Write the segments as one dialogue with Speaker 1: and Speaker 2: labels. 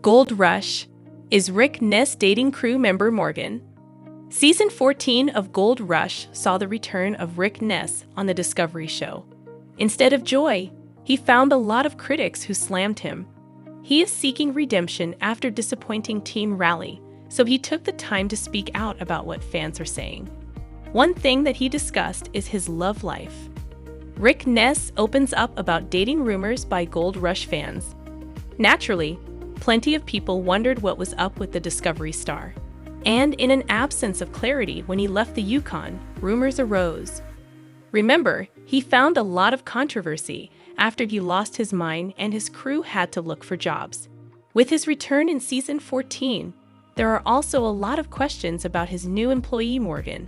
Speaker 1: Gold Rush. Is Rick Ness dating crew member Morgan? Season 14 of Gold Rush saw the return of Rick Ness on the Discovery show. Instead of joy, he found a lot of critics who slammed him. He is seeking redemption after disappointing Team Rally, so he took the time to speak out about what fans are saying. One thing that he discussed is his love life. Rick Ness opens up about dating rumors by Gold Rush fans. Naturally, plenty of people wondered what was up with the Discovery star. And in an absence of clarity when he left the Yukon, rumors arose. Remember, he found a lot of controversy after he lost his mind and his crew had to look for jobs. With his return in Season 14, there are also a lot of questions about his new employee Morgan.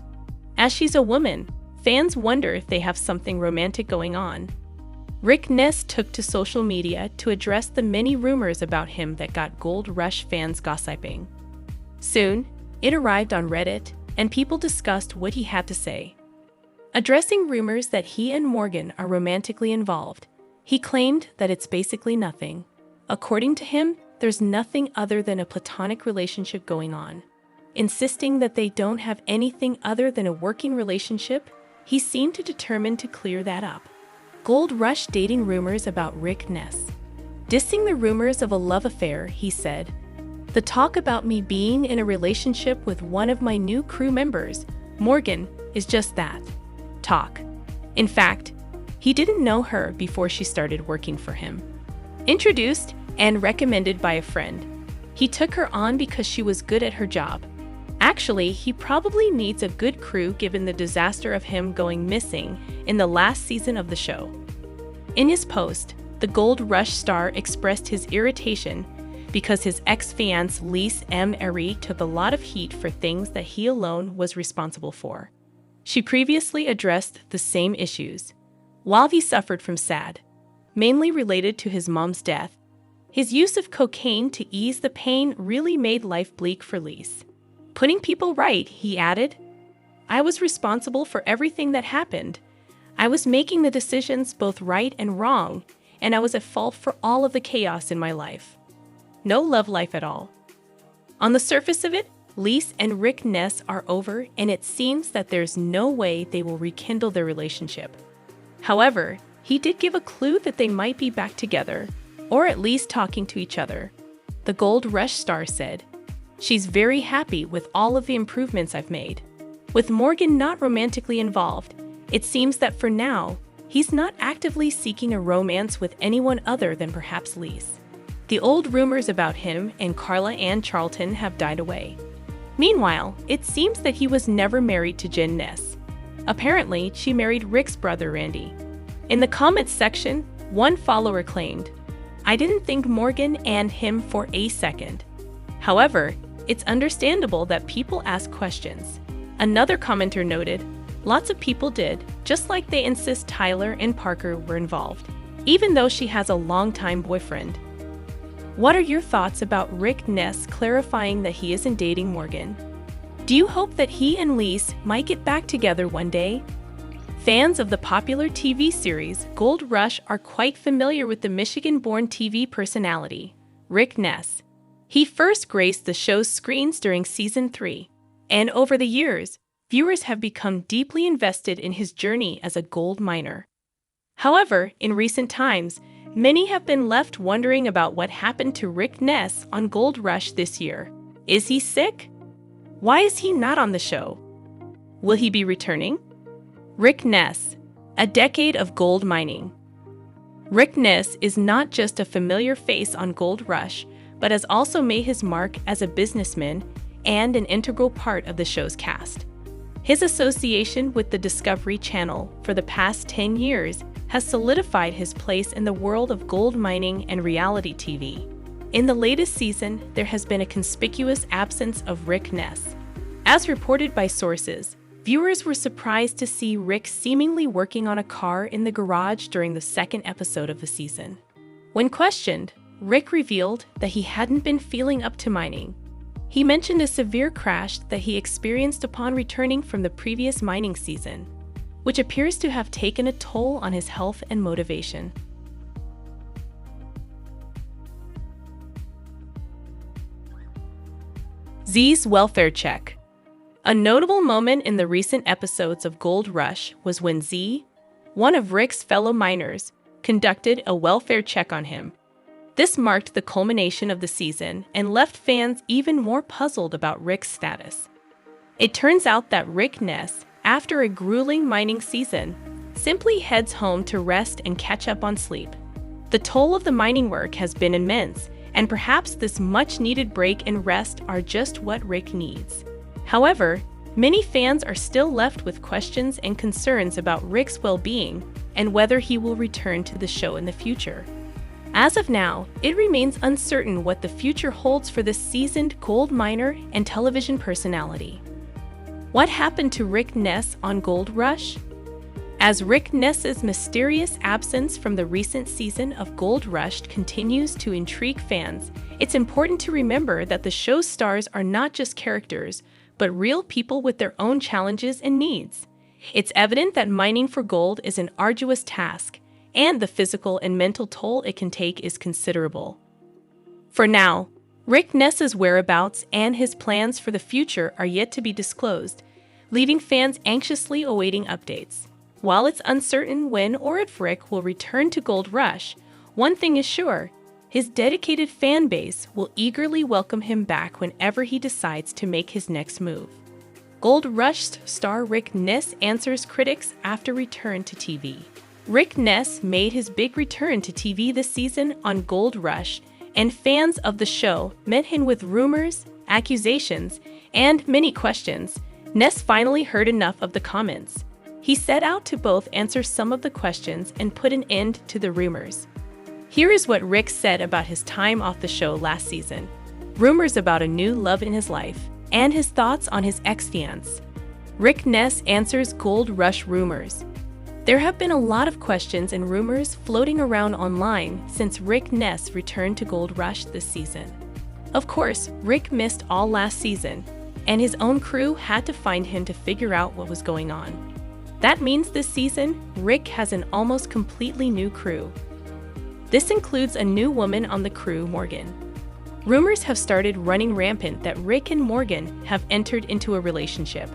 Speaker 1: As she's a woman, fans wonder if they have something romantic going on. Rick Ness took to social media to address the many rumors about him that got Gold Rush fans gossiping. Soon, it arrived on Reddit, and people discussed what he had to say. Addressing rumors that he and Morgan are romantically involved, he claimed that it's basically nothing. According to him, there's nothing other than a platonic relationship going on. Insisting that they don't have anything other than a working relationship, he seemed determined to clear that up. Gold Rush dating rumors about Rick Ness. Dissing the rumors of a love affair, he said, "The talk about me being in a relationship with one of my new crew members, Morgan, is just that. Talk. In fact, he didn't know her before she started working for him. Introduced and recommended by a friend. He took her on because she was good at her job. Actually, he probably needs a good crew given the disaster of him going missing in the last season of the show." In his post, the Gold Rush star expressed his irritation because his ex-fiancée Lise M. took a lot of heat for things that he alone was responsible for. She previously addressed the same issues. While he suffered from SAD, mainly related to his mom's death, his use of cocaine to ease the pain really made life bleak for Lise. Putting people right, he added, "I was responsible for everything that happened. I was making the decisions both right and wrong, and I was at fault for all of the chaos in my life. No love life at all." On the surface of it, Lise and Rick Ness are over, and it seems that there's no way they will rekindle their relationship. However, he did give a clue that they might be back together, or at least talking to each other. The Gold Rush star said, "She's very happy with all of the improvements I've made. With Morgan not romantically involved, it seems that for now, he's not actively seeking a romance with anyone other than perhaps Lise. The old rumors about him and Carla Ann Charlton have died away. Meanwhile, it seems that he was never married to Jen Ness. Apparently, she married Rick's brother Randy." In the comments section, one follower claimed, "I didn't think Morgan and him for a second." However, it's understandable that people ask questions. Another commenter noted, "Lots of people did, just like they insist Tyler and Parker were involved, even though she has a longtime boyfriend." What are your thoughts about Rick Ness clarifying that he isn't dating Morgan? Do you hope that he and Lise might get back together one day? Fans of the popular TV series Gold Rush are quite familiar with the Michigan-born TV personality, Rick Ness. He first graced the show's screens during Season 3, and over the years, viewers have become deeply invested in his journey as a gold miner. However, in recent times, many have been left wondering about what happened to Rick Ness on Gold Rush this year. Is he sick? Why is he not on the show? Will he be returning? Rick Ness, a decade of gold mining. Rick Ness is not just a familiar face on Gold Rush, but has also made his mark as a businessman and an integral part of the show's cast. His association with the Discovery Channel for the past 10 years has solidified his place in the world of gold mining and reality TV. In the latest season, there has been a conspicuous absence of Rick Ness. As reported by sources, viewers were surprised to see Rick seemingly working on a car in the garage during the second episode of the season. When questioned, Rick revealed that he hadn't been feeling up to mining. He mentioned a severe crash that he experienced upon returning from the previous mining season, which appears to have taken a toll on his health and motivation. Z's welfare check. A notable moment in the recent episodes of Gold Rush was when Z, one of Rick's fellow miners, conducted a welfare check on him. This marked the culmination of the season and left fans even more puzzled about Rick's status. It turns out that Rick Ness, after a grueling mining season, simply heads home to rest and catch up on sleep. The toll of the mining work has been immense, and perhaps this much-needed break and rest are just what Rick needs. However, many fans are still left with questions and concerns about Rick's well-being and whether he will return to the show in the future. As of now, it remains uncertain what the future holds for this seasoned gold miner and television personality. What happened to Rick Ness on Gold Rush? As Rick Ness's mysterious absence from the recent season of Gold Rush continues to intrigue fans, it's important to remember that the show's stars are not just characters, but real people with their own challenges and needs. It's evident that mining for gold is an arduous task, and the physical and mental toll it can take is considerable. For now, Rick Ness's whereabouts and his plans for the future are yet to be disclosed, leaving fans anxiously awaiting updates. While it's uncertain when or if Rick will return to Gold Rush, one thing is sure: his dedicated fan base will eagerly welcome him back whenever he decides to make his next move. Gold Rush star Rick Ness answers critics after return to TV. Rick Ness made his big return to TV this season on Gold Rush, and fans of the show met him with rumors, accusations, and many questions. Ness finally heard enough of the comments. He set out to both answer some of the questions and put an end to the rumors. Here is what Rick said about his time off the show last season, rumors about a new love in his life, and his thoughts on his ex-fiancé. Rick Ness answers Gold Rush rumors. There have been a lot of questions and rumors floating around online since Rick Ness returned to Gold Rush this season. Of course, Rick missed all last season, and his own crew had to find him to figure out what was going on. That means this season, Rick has an almost completely new crew. This includes a new woman on the crew, Morgan. Rumors have started running rampant that Rick and Morgan have entered into a relationship.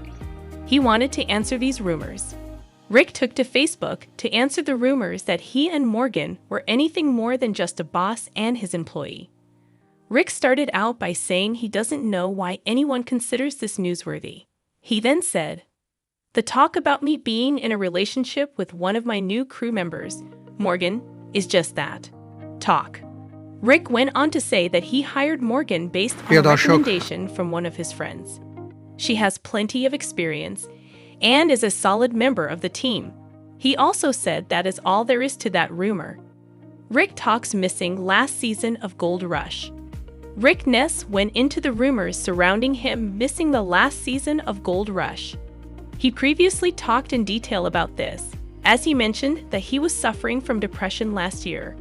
Speaker 1: He wanted to answer these rumors. Rick took to Facebook to answer the rumors that he and Morgan were anything more than just a boss and his employee. Rick started out by saying he doesn't know why anyone considers this newsworthy. He then said, "The talk about me being in a relationship with one of my new crew members, Morgan, is just that. Talk." Rick went on to say that he hired Morgan based on a recommendation from one of his friends. She has plenty of experience and is a solid member of the team. He also said that is all there is to that rumor. Rick talks missing last season of Gold Rush. Rick Ness went into the rumors surrounding him missing the last season of Gold Rush. He previously talked in detail about this, as he mentioned that he was suffering from depression last year.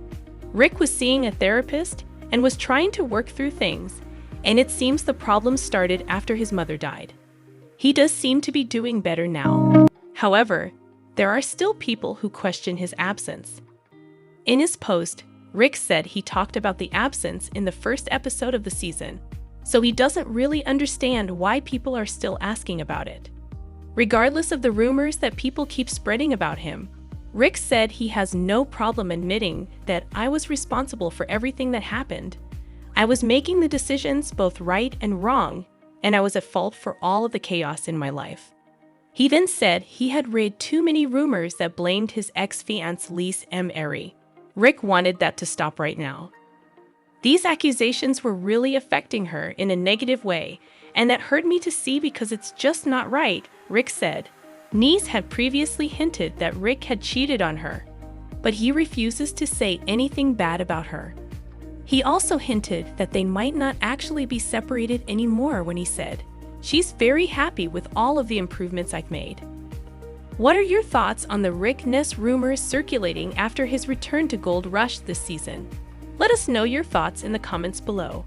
Speaker 1: Rick was seeing a therapist and was trying to work through things, and it seems the problem started after his mother died. He does seem to be doing better now. However, there are still people who question his absence. In his post, Rick said he talked about the absence in the first episode of the season, so he doesn't really understand why people are still asking about it. Regardless of the rumors that people keep spreading about him, Rick said he has no problem admitting that "I was responsible for everything that happened. I was making the decisions both right and wrong, and I was at fault for all of the chaos in my life." He then said he had read too many rumors that blamed his ex-fiancée Lise M. Rick wanted that to stop right now. "These accusations were really affecting her in a negative way, and that hurt me to see because it's just not right," Rick said. Ness had previously hinted that Rick had cheated on her, but he refuses to say anything bad about her. He also hinted that they might not actually be separated anymore when he said, "She's very happy with all of the improvements I've made." What are your thoughts on the Rick Ness rumors circulating after his return to Gold Rush this season? Let us know your thoughts in the comments below.